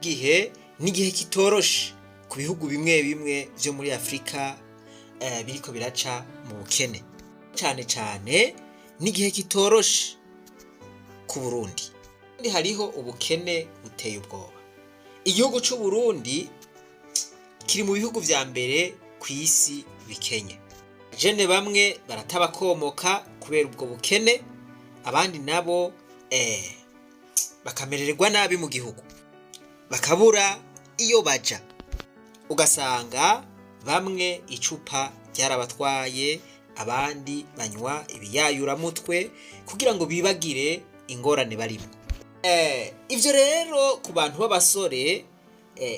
gihe ni igihe kitoroshe ku bihugu bimwe bimwe vyo muri Afrika biriko biraca mu bukene. Cane cane ni igihe kitoroshe ku Burundi. Hariho ubukene buteye ubwoba. Igihugu c'u Burundi kiri mu bihugu vya mbere kw'isi bikenye. Jene bamwe baratabakomoka kubera ubwo bukene, abandi nabo bakamererwa nabi mu gihugu, bakabura iyo baja. Ugasanga bamwe icupa ryarabatwaye, abandi banywa ibiyayuramutwe kugira ngo bibagire ingorane barimo. Ivyo rero ku bantu b'abasore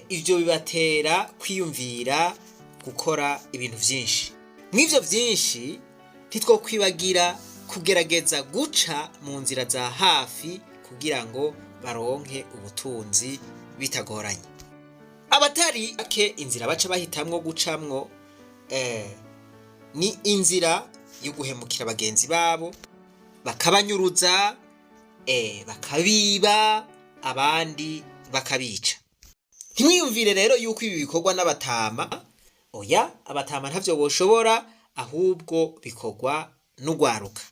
ivyo bibatera kwiyumvira gukora ibintu vyinshi. Mw'ivyo vyinshi ntitwokwibagira kugerageza guca mu nzira za hafi kugira ngo baronke ubutunzi bitagoranye. Abatari ake inzira baca bahitamwo gucamwo ni inzira yo guhemukira bagenzi babo, bakabanyuruza, bakabiba, abandi bakabica. Ntimwiyumvire rero yuko ibi bikorwa n'abatama. Oya, abatama ntavyo boshobora, ahubwo bikorwa n'ugwaruka.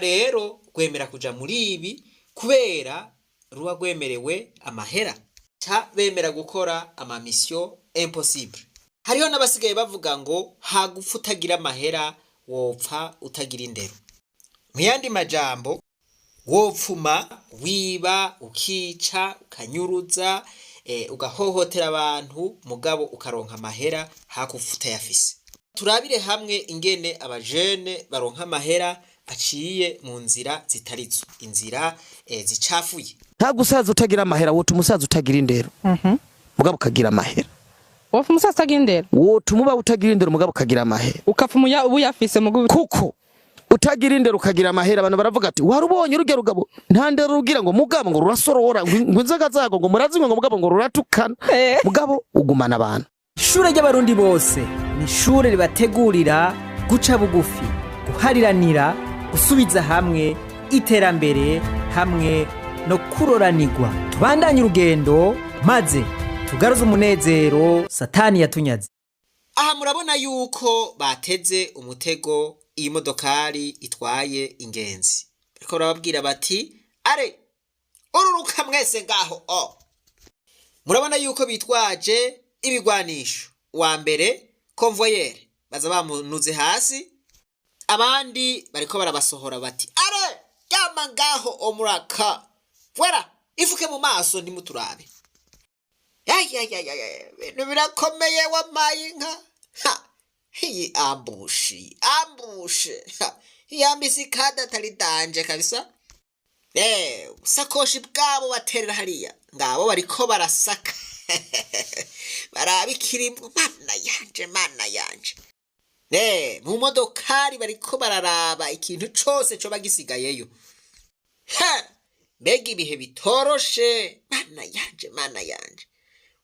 Rero gwemera kuja muri ibi kubera ruba gwemerewe amahera, ca bemera gukora ama mission impossible. Hariho n'abasigaye bavuga ngo hagupfa utagira amahera wopfa utagira indero. Mu yandi majambo, wopfuma wiba, ukica, ukanyuruza, ugahohotera abantu, mugabo ukaronka amahera hakupfa utayafise. Turabire hamwe ingene abajene baronka amahera aciye mu nzira zitarizo, inzira zicafuye. Nta gusaza utagira amahera, wotu umusaza utagira indero, mugabo ukagira amahera. Wofu umusaza utagira indero, wotu umuba utagira indero, mugabo ukagira amahera. Ukapfa ubu yafise mugabo kuko utagira indero ukagira amahera. Abantu baravuga ati warubonye urugero rugabo nta ndero rugira ngo mugabo ngo rurasorora ngo inzoga zago ngo murazingo ngo mugabo ngo ruratukana, mugabo ugumana abantu. Ishure ry'abarundi bose ni ishure ribategurira guca bugufi, guhariranira, gusubiza hamwe, iterambere hamwe no kuroranirwa. Tubandanye urugendo maze tugaruze umunezero satani yatunyaze. Aha murabona yuko bateze umutego iyi modokari itwaye ingenzi. Bariko barababwira bati are ururuka mwese ngaho. Murabona yuko bitwaje ibigwanisho. Wa mbere convoyeur baza bamunuze hasi, abandi bariko barabasohora bati are ryama ngaho omuraka wera ifuke mu maso ndimuturabe. Bintu birakomeye wamaye inka. Hii ambushe. Yambisi kada talidanje kabisa. Sakoshi bwabo baterera hariya. Ngabo bariko barasaka. Barabikirimbo mana yanje. Mu modokari bariko bararaba ikintu cose co bagisigayeyo. Mbega ibihe bitoroshe. Mana yanje.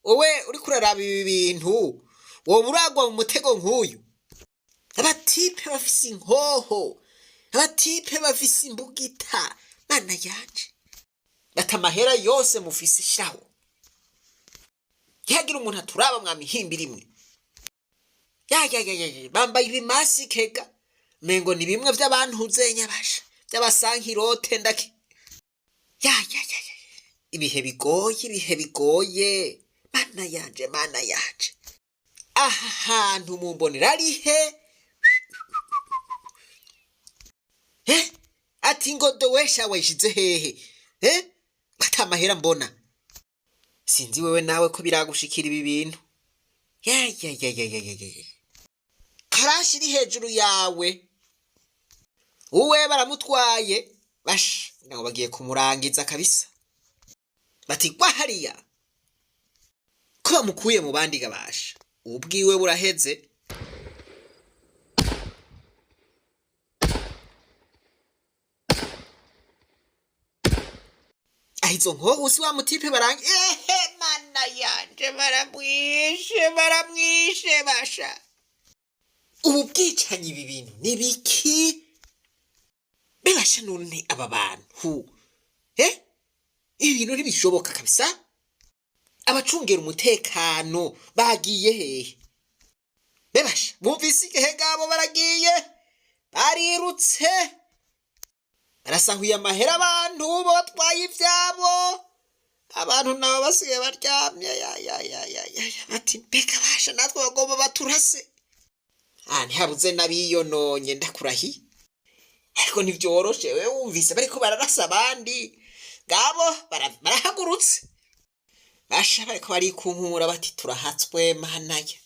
Owe uri kuraraba ibi bintu, wowe uragwa mu mutego nk'uyu. Abatipe bafise inkoho, abatipe bafise imbugita, mana yanje. Bata amahera yose mufise shiraho. Yagira umuntu aturaba mwamihimbi rimwe. Bambaye ibimasi kega. Mengo ni bimwe vy'abantu uzenya basha, vy'abasankirote ndaki. Ibihe bigoye. Mana yanje. Aha hantu mumbonera ari he? Ati ngo dowesha weshize hehe? Bata amahera mbona. Sinzi wewe nawe ko biragushikira ibi bintu. Karashi iri hejuru yawe. Uwe baramutwaye. Bash, naho bagiye kumurangiza kabisa. Bati kwa hariya. Ko bamukuye mu bandi gabasha. Ubwiwe buraheze. Ahizo nkoho usi wa mutipe barangi. Mana yanje baramwishe basha. Ubu bwicanyi ibi bintu ni biki? Bebasha none aba bantu. Ibintu ntibishoboka kabisa. abacungera umutekano bagiye hehe? Bebasha bumvise igihe gabo baragiye barirutse barasahuye amahera abantu batwaye ivyabo, abantu nabo basigaye baryamye bati mbega basha natwe bagomba baturase. Ntihabuze n'abiyononye ndakurahiye, ariko ntivyoroshe. Wewe wumvise bariko bararasa abandi gabo barahagurutse basha bariko barikunkumura bati turahatswe manaya.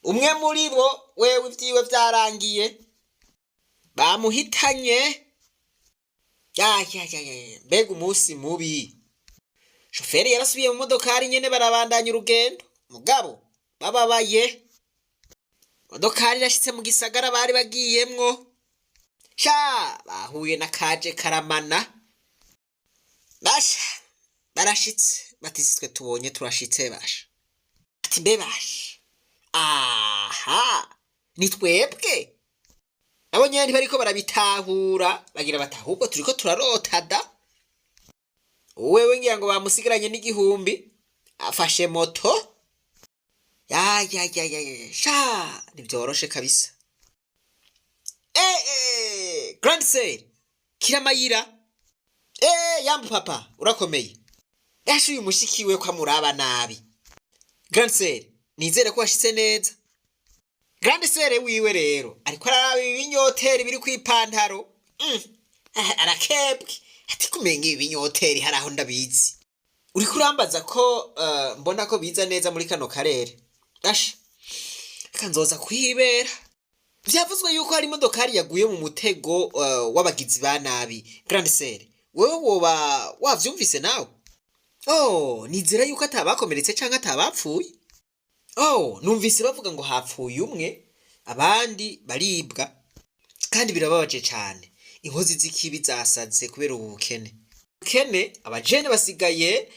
Umwe muri bo wewe ivyiwe vyarangiye bamuhitanye. Mbega umunsi mubi. Shoferi yarasubiye mu modokari nyene barabandanya urugendo, mugabo bababaye. Modokari irashitse mu gisagara bari bagiyemwo, bahuye na kaje karamana. Basha barashitse bati twe tubonye turashitse basha. Ati mbe basha, ni twebwe. Abo nyene bariko barabitahura bagira bati ahubwo turiko turarota da. Wewe ngira ngo bamusigaranye n'igihumbi afashe moto. Nivyoroshe kabisa. Grand Sale Kiramayira. Yambu papa urakomeye. Uyu mushikiwe kwa muraba nabi. Grand Sale nizere ko washitse neza. Grand Sale wiwe rero ariko araraba ibinyoteri biri kwipantaro. Arakebwe ati kumenga ibinyoteri haraho ndabizi. Uri kurambaza ko mbona ko biza neza muri kano karere. Kanzoza kwibera. Vyavuzwe yuko hari imodokari yaguye mu mutego w'abagizi ba nabi. Grand Sale wewe woba wavyumvise nawe? Nizera yuko atabakomeretse canke atabapfuye. Numvise bavuga ngo hapfuye umwe abandi baribwa, kandi birababaje cyane. Inkozi z'ikibi zasaze kubera ubu bukene. Abajene basigaye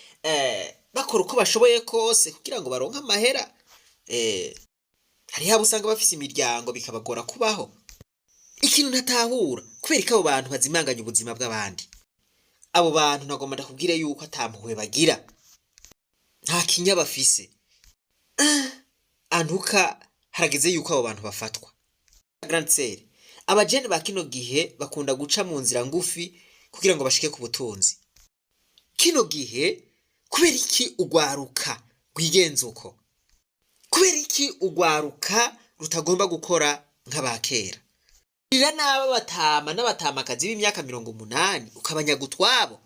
bakora uko bashoboye kose kugira ngo baronke amahera. Hari habo usanga bafise imiryango bikabagora kubaho. Ikintu ntatahura kubera ko abo bantu bazimanganya ubuzima bw'abandi. Abo bantu nagomba ndakubwire yuko atampuhwe bagira, nta kinya bafise. Antuka harageze yuko abo bantu bafatwa. Grand Sale abajene ba kino gihe bakunda guca mu nzira ngufi kugira ngo bashike ku butunzi. Kino gihe kubera iki ugwaruka rwigenza uko? Kubera iki ugwaruka rutagomba gukora nk'abakera? Ira naba batama n'abatamakazi b'imyaka 80 ukabanyaga utwabo.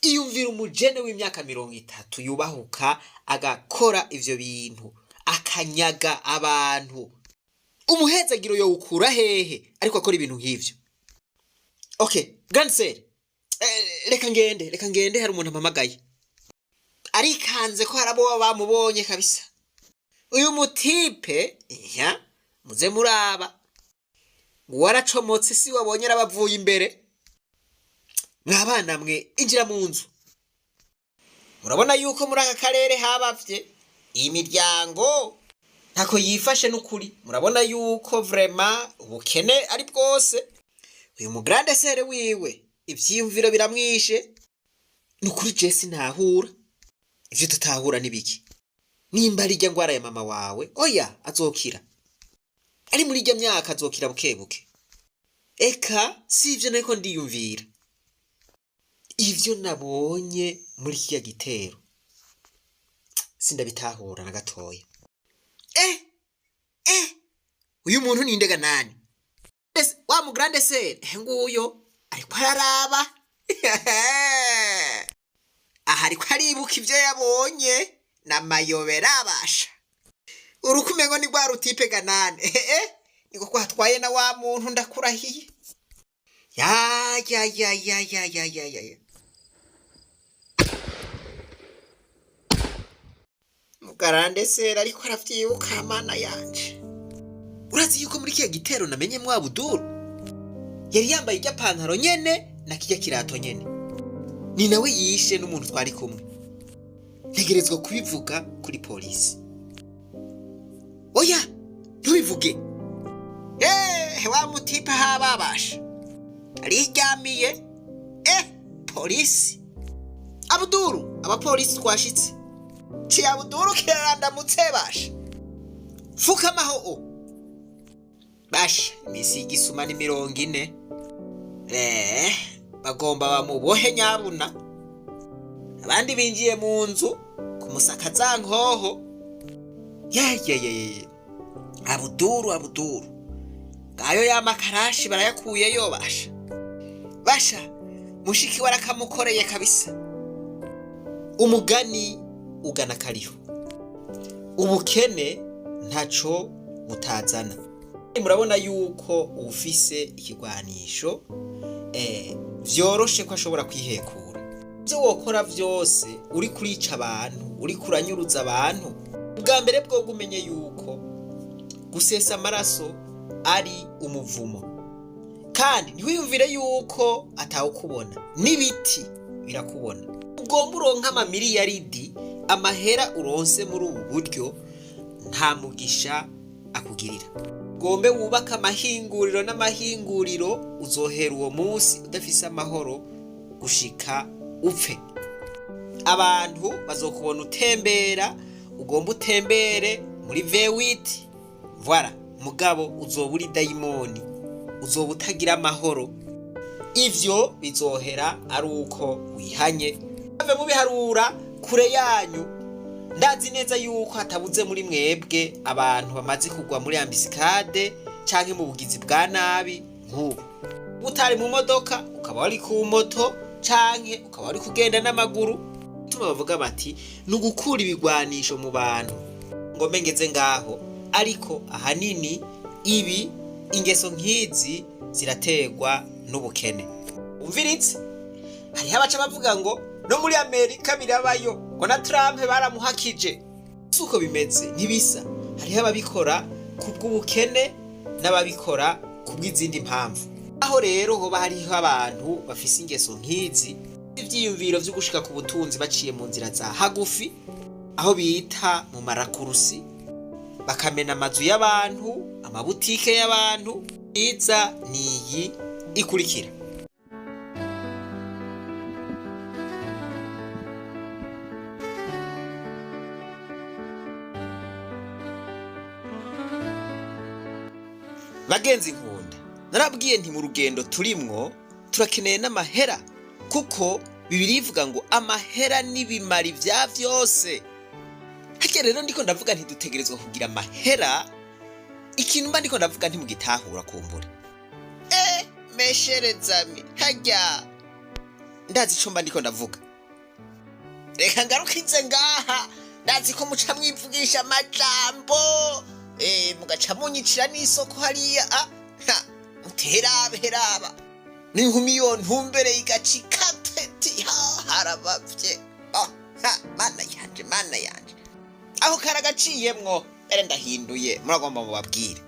Iyumvira umujene w'imyaka 30 yubahuka agakora ivyo bintu, akanyaga abantu. Umuhezagiro yo ukura hehe ariko akora ibintu nk'ivyo? Grand Sale reka ngende hari umuntu ampamagaye. Arikanze ko harabo bamubonye kabisa. Uyu mutipe muze muraba waracomotse si wabonye arabavuye imbere. Mwabana mwe injira mu nzu. Murabona yuko muri aka karere habavye imiryango ntako yifashe n'ukuri. Murabona yuko vraiment ubukene ari bwose. Uyu mu Grand Sale wiwe ivyiyumviro biramwishe. Nukuri Jesse ntahura. Ivyo tutahura nibiki? Nimba ari rya ngwara ya mama wawe, azokira. Ari muri rya myaka azokira bukebuke. Eka si ivyo nako ndiyumvira. Ivyo nabonye muri kiya gitero sindabitahura na gatoya. Uyu muntu ni ndega nani? Wa mu Grand Sale nguyo ariko araraba. Ariko aribuka ivyo yabonye n'amayobera abasha. Urukumengo ni gwa rutipe ganane. Niko kwatwaye na wa muntu ndakurahiye. Ya Grand Sale ariko aravyibuka mana yanje. Urazi yuko muri kiya gitero namenye mwa Abdul yari yambaye ijya pantaro nyene na kijya kirato nyene. Ni nawe yishe n'umuntu twari kumwe. Ntegerezwa kubivuga kuri polisi. Ntubivuge. Wa mutipa hababasha. Arijyamiye. Polisi. Abuduru, abapolisi twashitse. Ci Abuduru kirarandamutse basha. Fukamaho. Basha, imisi y'igisuma ni 40. Bagomba bamubohe nyabuna. Abandi binjiye mu nzu kumusaka za nkoho. Abuduru. Gayo ya makarashi barayakuyeyo basha. Basha, mushiki warakamukoreye kabisa. Umugani ugana kariho. Ubukene ntaco butazana. Murabona yuko ufise ikigwanisho vyoroshe ko ashobora kwihekura. Byo wokora vyose uri kurica abantu, uri kuranyuruza abantu. Bwa mbere bwo gumenye yuko gusesa amaraso ari umuvumo. Kandi ntiwiyumvire yuko atawukubona. N'ibiti birakubona. Ugomba uronka amamiliyaridi amahera uronse muri ubu buryo nta mugisha akugirira. Gombe wubaka amahinguriro n'amahinguriro uzohera uwo munsi udafise amahoro gushika upfe. Abantu bazokubona utembera, ugomba utembere muri V8. Voilà, mugabo uzoburi dayimoni, uzoba utagira amahoro. Ivyo bizohera ari uko wihanye. Ave mubiharura kure yanyu. Ndazi neza yuko hatabuze muri mwebwe abantu bamaze kugwa muri ambisikade canke mu bugizi bwa nabi nk'ubu. Utari mu modoka ukaba wari ku moto canke ukaba wari kugenda n'amaguru. Tuma bavuga bati nugukura ibigwanisho mu bantu ngo mengeze ngaho, ariko ahanini ibi ingeso nk'izi zirategwa n'ubukene. Umviritse hari abaca bavuga ngo no muri Amerika birabayo ngo na Trump baramuhakije. Suko bimeze ntibisa. Hari ababikora kubw'ubukene n'ababikora kubw'izindi mpamvu. Aho rero hoba hariho abantu bafise ingeso nk'izi, ivyiyumviro vyo gushika ku butunzi baciye mu nzira za hagufi, aho bita mu marakurusi, bakamena amazu y'abantu, amabutike y'abantu. Iza niyi ikurikira. Bagenzi nkunda, narabwiye nti mu rugendo turimwo turakeneye n'amahera, kuko Bibiliya ivuga ngo amahera n'ibimari vya vyose. Hake rero ndiko ndavuga nti dutegerezwa kugira amahera. Ikintu mba ndiko ndavuga nti mugitahura kumbura. Mesherezami hajya ndazi ico mba ndiko ndavuga. Reka ngarukize ngaha, ndazi ko muca mwivugisha amajambo. Mugaca munyicira n'isoko hariya. Muteraba. N'inkumi yo ntumbere igacika peti harabavye. Mana yanje. Aho karagaciyemwo ere ndahinduye muragomba mubabwire.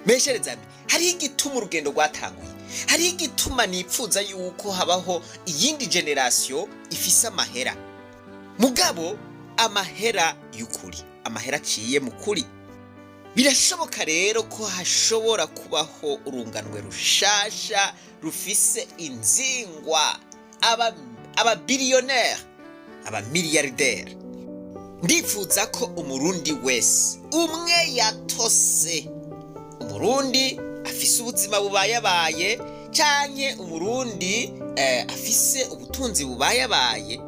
Mesherezami, hari igituma urugendo rwatanguye. Hari igituma nipfuza yuko habaho iyindi generation ifise amahera. Mugabo amahera y'ukuri, amahera aciye mu kuri. Birashoboka rero ko hashobora kubaho urunganwe rushasha rufise inzingwa, aba billionaire, aba milliardaire. Ndifuza ko umurundi wese umwe yatose, umurundi afise ubuzima bubayabaye canke umurundi afise ubutunzi bubayabaye,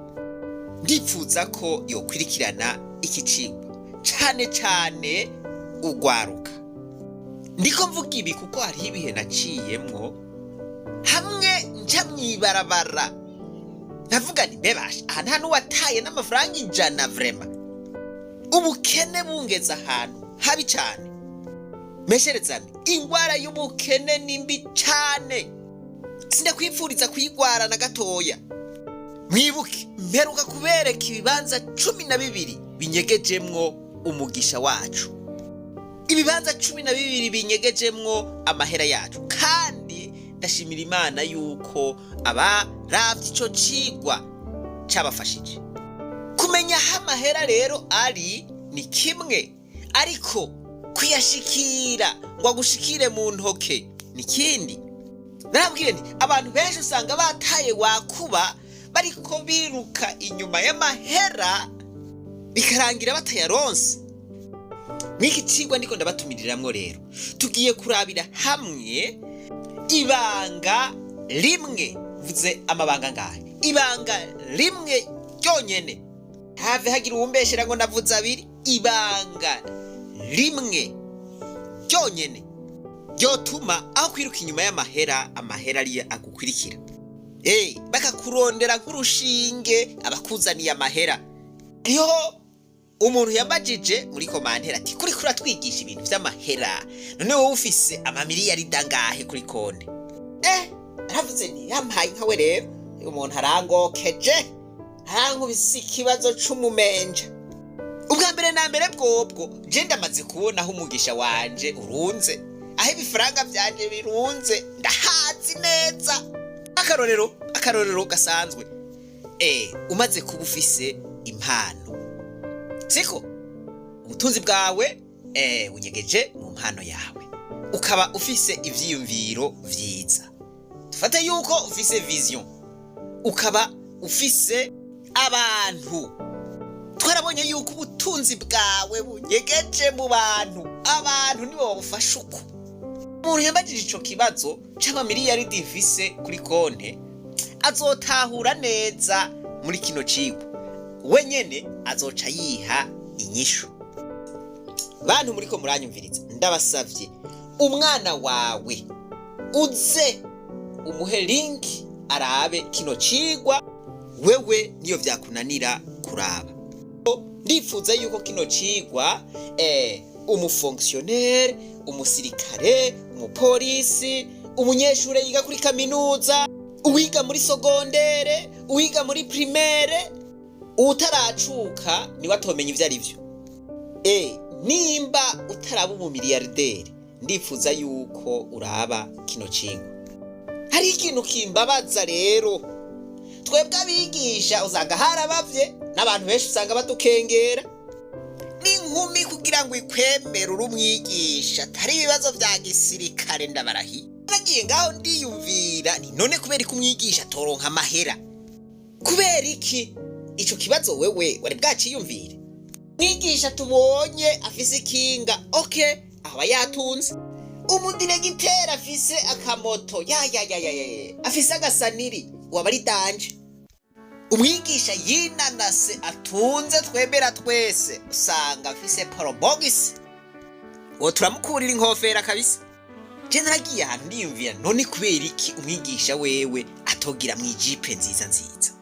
ndifuza ko yokwirikirana iki cigwa cane ugwaruka. Ndiko mvuga ibi kuko hari ibihe naciyemwo, hamwe nca mwibarabara navuga ni bebasha aha nta nuwataye n'amafaranga 100 vrema. Ubukene bungeza ahantu habi cane. Mesherezami, ingwara y'ubukene nimbi cane. Sindakwipfuriza kuyigwara na gatoya. Mwibuke mperuka kubereka ibibanza 12 binyegejemwo umugisha wacu. Ibibanza 12 binyegejemwo amahera yacu, kandi ndashimira Imana yuko abaravye ico cigwa cabafashije. Kumenya aho amahera rero ari ni kimwe, ariko kuyashikira ngo agushikire mu ntoke ni kindi. Narabwiye nti abantu benshi usanga bataye wakuba bariko biruka inyuma y'amahera bikarangira batayaronse. Mwiki cigwa ndiko ndabatumiriramwo rero tugiye kurabira hamwe ibanga rimwe, vuze amabanga ngahe, ibanga rimwe ryonyene, have hagira uwumbeshera ngo navuze abiri, ibanga rimwe ryonyene ryotuma aho kwiruka inyuma y'amahera, amahera ari agukwirikira. Bakakurondera nk'urushinge abakuzaniye amahera. Iyo umuntu yabajije muri komantera ati kuri kuratwigisha ibintu vy'amahera, none wowe ufise amamiliyari dangahe kuri konte? Aravuze nti yampaye nkawe rero umuntu arangokeje, arankubise ikibazo c'umumenja. Ubwa mbere na mbere bwobwo je ndamaze kubona aho umugisha wanje urunze, aho ibifaranga vyanje birunze ndahazi neza. Akarorero gasanzwe, umaze kuba ufise impano, siko ubutunzi bwawe unyegeje mu mpano yawe, ukaba ufise ivyiyumviro vyiza. Dufate yuko ufise vision, ukaba ufise abantu. Twarabonye yuko ubutunzi bwawe bunyegeje mu bantu, abantu nibo babufasha uko. Umuntu yambajije ico kibazo c'amamiliyari difise kuri konte azotahura neza muri kino cigwa, wenyene azoca yiha inyishu. Bantu muriko muranyumviriza, ndabasavye umwana wawe uze umuhe link arabe kino cigwa, wewe niyo vyakunanira kuraba. Ndifuza yuko kino cigwa umufonctionnaire, umusirikare, umupolisi, umunyeshure yiga kuri kaminuza, uwiga muri sogondere, uwiga muri primaire, utaracuka niwe atomenya ivyo ari vyo. Nimba utaraba umumiliyarderi, ndifuza yuko uraba kino cigwa. Hari ikintu kimbabaza rero, twebwe abigisha usanga harabavye n'abantu benshi usanga badukengera. N'inkumi kugira ngo ikwemere uri umwigisha atari ibibazo vya gisirikare ndabarahi. Nagiye ngaho ndiyumvira ni none kubera ko umwigisha toronka amahera, kubera iki ico kibazo wewe wari bwaciyumvire? Mwigisha tubonye afise ikinga, aba yatunze. Umudiregiteri afise akamoto, afise agasaniri, waba ari danje. Umwigisha yinanase atunze twebera twese, usanga afise porobogisi, uwo turamukurira inkofera kabisa. Je naragiye ahantu ndiyumvira none kubera iki umwigisha wewe atogira mwijipe nziza nziza.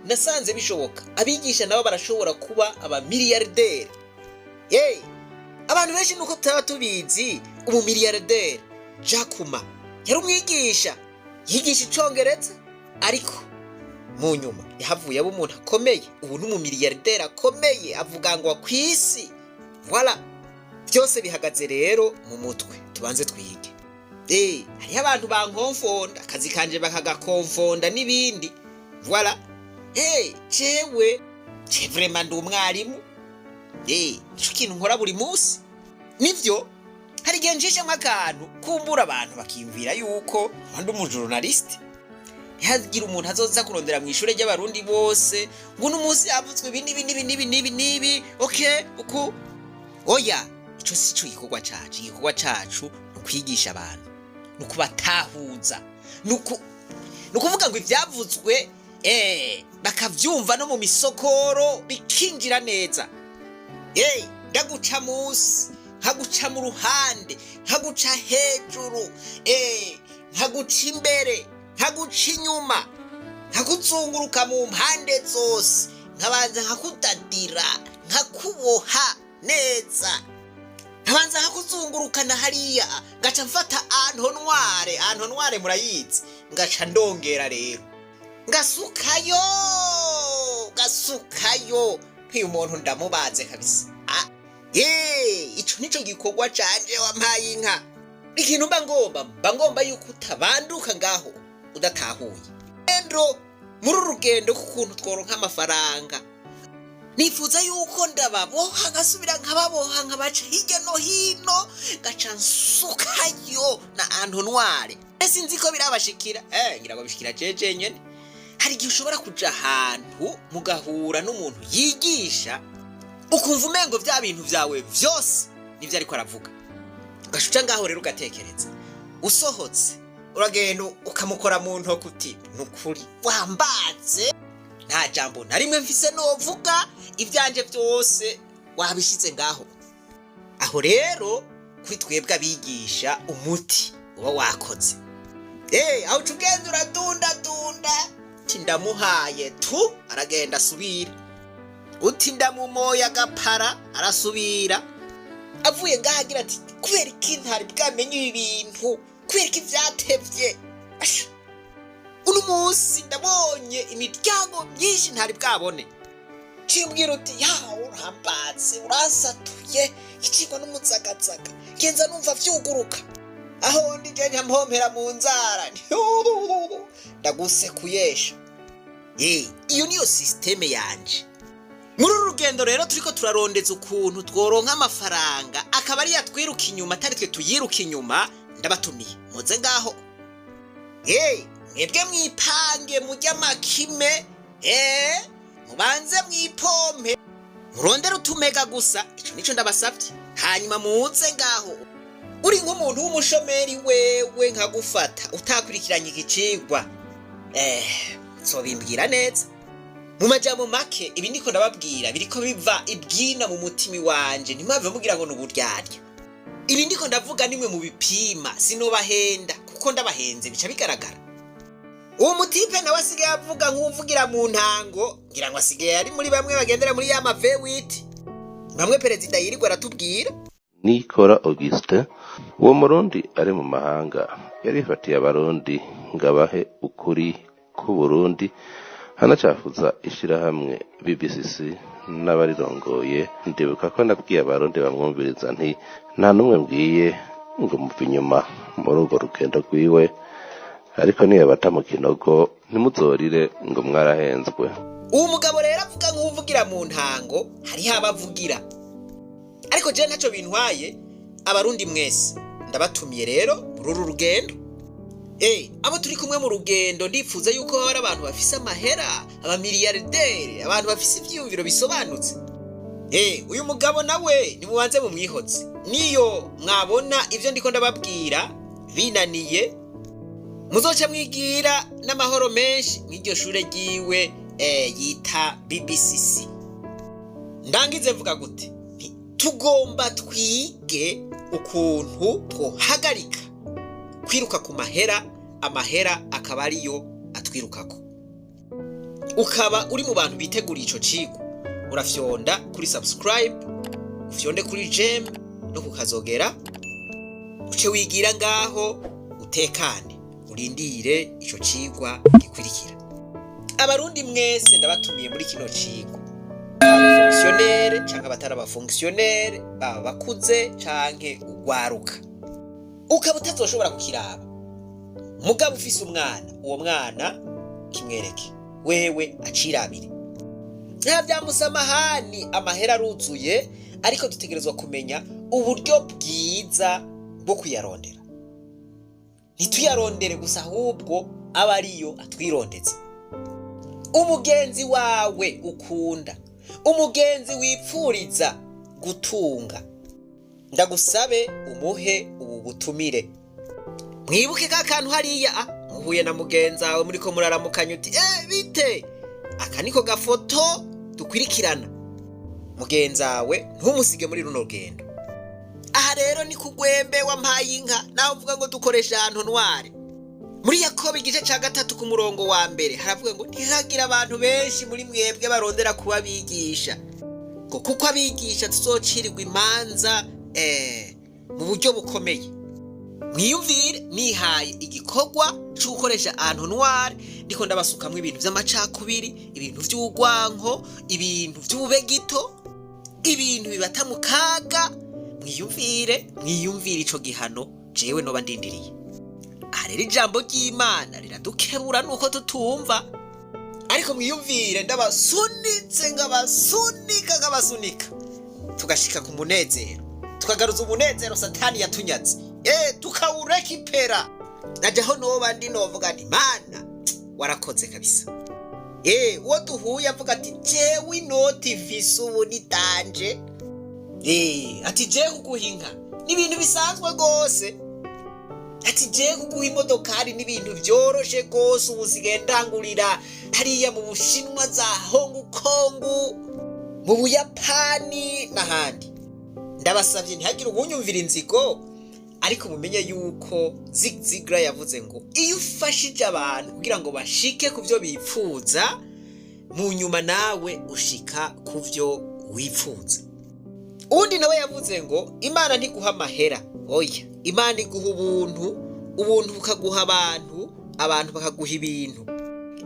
Nasanze bishoboka, abigisha nabo barashobora kuba abamiliyarderi. Abantu benshi nuko tutaba tubizi, umumiliyarderi Jakuma yari umwigisha, yigisha icongereza, ariko mu nyuma yahavuye abo umuntu akomeye, ubu n'umumiliyarderi akomeye, avuga ngo kwisi. Voilà, byose bihagaze rero mu mutwe. Tubanze twige. Hariho abantu bankonfonda, akazi kanje bakagakonfonda n'ibindi. Voilà. Jewe vraiment ndi umwarimu. Ico kintu nkora buri munsi. Nivyo hari igihe njishemwe akantu kumbura abantu bakimvira yuko ndi umujournaliste. Hagira umuntu azoza kurondera mu ishure ry'abarundi bose ngo n'umunsi yavutswe nibi. Uku oya, ico sico igikorwa cacu. Igikorwa cacu nukwigisha abantu, nukubatahuza, nukuvuga ngo ivyavuzwe bakavyumva no mu misokoro bikinjira neza. Ndaguca musi, nkaguca mu ruhande, nkaguca hejuru, nkaguca imbere, nkaguca inyuma, nkakuzunguruka mu mpande zose, nkabanza nkakudadira, nkakuboha neza, nkabanza nkakuzungurukana hariya, ngaca mfata antonware murayizi, ngaca ndongera rero ngasukayo nk'iyo umuntu ndamubaze kabisa. Ico nico gikorwa canje wampaye inka. Ikintu mba ngomba yuko utabanduka ngaho udatahuye. Endo muri urugendo kukuntu tworonka amafaranga, nifuza yuko ndababoha ngasubira nkababoha nkabaca hirya no hino, gaca nsukayo na antonware. Sinzi ko birabashikira, ngira ngo bishikira jeje nyene. hari igihe ushobora kuja ahantu mugahura n'umuntu yigisha ukumva umengo vya bintu vyawe vyose nivyo ariko aravuga, ugashuca ngaho rero ugatekereza, usohotse uragenda ukamukora mu ntoki uti nukuri wambaze, nta jambo na rimwe mfise novuga, ivyanje vyose wabishize ngaho. Aho rero kuri twebwe abigisha umuti uba wakoze. Aho tugenda uradunda tindamuhaye tu aragenda asubira, uti ndamumoya agapara arasubira, avuye ngaho agira ati kubera iki ntari bwamenye ibintu, kubera iki vyatevye, uno munsi ndabonye imiryango myinshi ntari bwabone, cimbwira uti urambatse urasatuye ikigwa n'umuzagazaga, genza numva vyuguruka, aho ndi je nyampomera mu nzara ndagusekuyesha. Iyo niyo systeme yanje. Muri uru rugendo rero turiko turarondeza ukuntu tworonka amafaranga akaba ari yatwiruka inyuma atari twe tuyiruka inyuma, ndabatumiye muze ngaho. Mwebwe mwipange mujya makime, mubanze mwipompe murondera utumega gusa, ico nico ndabasavye, hanyuma muze ngaho. Uri nk'umuntu w'umushomeri wewe nkagufata utakurikiranye ikicigwa, sobimbwira neza mu majambo make. Ibi ndiko ndababwira biriko biva ibwina mu mutima wanje, ntimave mugira ngo nuburyarya. Ibi ndiko ndavuga nimwe mu bipima, sinobahenda kuko ndabahenze bica bigaragara. Uwo mutipe nawe asigaye avuga nk'uvugira mu ntango, ngira ngo asigaye ari muri bamwe bagendera muri ya V8 bamwe perezida yirirwa aratubwira. Nikora Auguste, uwo murundi ari mu mahanga yarifatiye abarundi ngabahe ukuri ku Burundi, hanacafuza ishirahamwe BBCC n'abarirongoye. Ndibuka ko nabwiye abarundi bamwumviriza nti nta numwe mbwiye ngo muve inyuma muri urwo rugendo rwiwe, ariko niyo bata mu kinogo ntimuzorire ngo mwarahenzwe. Uwo mugabo rero avuga nk'uvugira mu ntango, hariho abavugira, ariko je ntaco bintwaye. Abarundi mwese ndabatumiye rero muri uru rugendo. Abo turi kumwe mu rugendo ndifuza yuko bari abantu bafise amahera, abamiliyarderi, abantu bafise ivyiyumviro bisobanutse. Uyu mugabo nawe nimubanze mu mwihoze, niyo mwabona ivyo ndiko ndababwira binaniye, muzoca mwigira n'amahoro menshi mw'iryo shure ryiwe yita BBCC. Ndangize mvuga gute? Tugomba twige ukuntu twohagarika kwiruka ku mahera, amahera akaba ariyo atwirukako. Ukaba uri mu bantu biteguriye ico cigo, urafyonda kuri subscribe, ufyonde kuri gem no kukazogera, uce wigira ngaho utekane, urindire ico cigwa gikurikira. Abarundi mwese ndabatumiye muri kino cigo, abafonctionnaire canke abatari abafonctionnaire, baba bakuze canke ugwaruka. Ukaba utazoshobora kukiraba, mugabo ufise umwana, uwo mwana kimwereke, wewe acirabire. Nta vyamusamahani, amahera aruzuye, ariko dutegerezwa kumenya uburyo bwiza bwo kuyarondera. Ntituyarondere gusa, ahubwo aba ariyo atwirondeza. Umugenzi wawe ukunda, umugenzi wipfuriza gutunga, ndagusabe umuhe ubu butumire. Mwibuke ka kantu hariya, muhuye na mugenzi wawe muriko muraramukanya uti bite, aka niko gafoto dukwirikirana. Mugenzi wawe ntumusige muri runo rugendo. Aha rero ni kugwembe wampaye inka, naho uvuga ngo dukoresha ahantu ntware. Muri Yakobo igice ca 3 ku murongo wa mbere haravuga ngo ntihagira abantu benshi muri mwebwe barondera kuba bigisha, ngo kuko abigisha tuzocirirwa imanza mu buryo bukomeye. Mwiyumvire, nihaye igikorwa cyo gukoresha ahantu ntware, ndiko ndabasukamwe ibintu vy'amacakubiri, ibintu vy'ugwanko, ibintu vy'ubegito, ibintu bibata mu kaga. Mwiyumvire ico gihano jewe noba ndindiriye. Rero ijambo ry'Imana riradukebura nuko tutumva, ariko mwiyumvire ndabasunitse ngabasunika tugashika ku munezero, tukagaruza umunezero satani yatunyaze, tukawureka ipera. Najaho noba ndi novuga nti Mana warakoze kabisa. Uwo duhuye avuga ati jewe inoti mfise ubu nitanje. Ati jewe kuguha inka n'ibintu bisanzwe gose. Ati jewe kuguha imodokari n'ibintu vyoroshe gose, ubu sigendangurira hariya mu Bushinwa za Hong Kong, mu Buyapani n'ahandi. Ndabasavye ntihagire ubunyumvira inzigo, ariko mumenye yuko Zig Ziglar yavuze ngo iyo ufashije abantu kugira ngo bashike kuvyo bipfuza, mu nyuma nawe ushika kuvyo wipfuza. Undi nawe yavuze ngo Imana ntiguha amahera, oya, Imana iguha ubuntu bukaguha abantu bakaguha ibintu.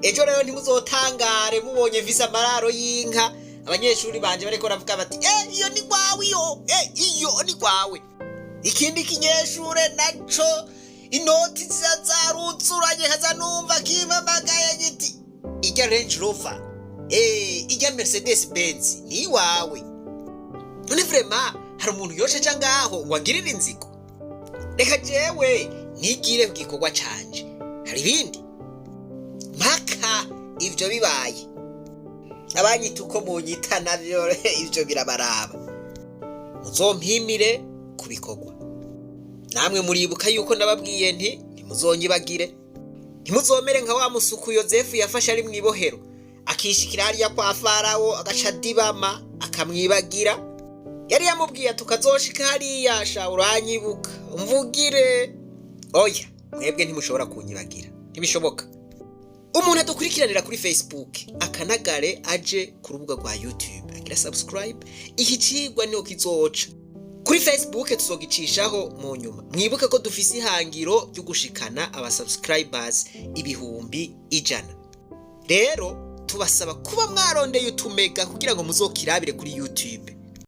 Ejo rero ntimuzotangare mubonye mfise amararo y'inka, abanyeshuri banje bariko baravuga bati iyo ni kwawe iyo ni kwawe. Ikindi kinyeshure naco inoti zaruzuranye haza numva kimamagaye giti ijya Range Rover ijya Mercedes Benz ni wawe. None vraiment hari umuntu yoshe cangaho ngo agirire inzigo? Reka jewe nigire ku gikorwa canje, hari ibindi mpaka ivyo bibaye abanyita uko munyita navyo ivyo birabaraba, muzompimire kubikorwa. Namwe muribuka yuko nababwiye nti ntimuzongibagire, ntimuzomere nka wa musuku Yozefu yafashe ari mwibohero akishikira hariya kwa Farawo agaca dibama akamwibagira. Yari yamubwiye tukazoshika hariya sha uranyibuka mvugire. Oya, mwebwe ntimushobora kunyibagira, ntibishoboka. Umuntu adukurikiranira kuri Facebook akanagare aje ku rubuga rwa YouTube agira subscribe, iki cigwa niho kizoca. Kuri Facebook tuzogicishaho mu nyuma. Mwibuke ko dufise ihangiro ryo gushikana aba subscribers 100,000. Rero tubasaba kuba mwarondeye utumega kugira ngo muzokirabire kuri YouTube.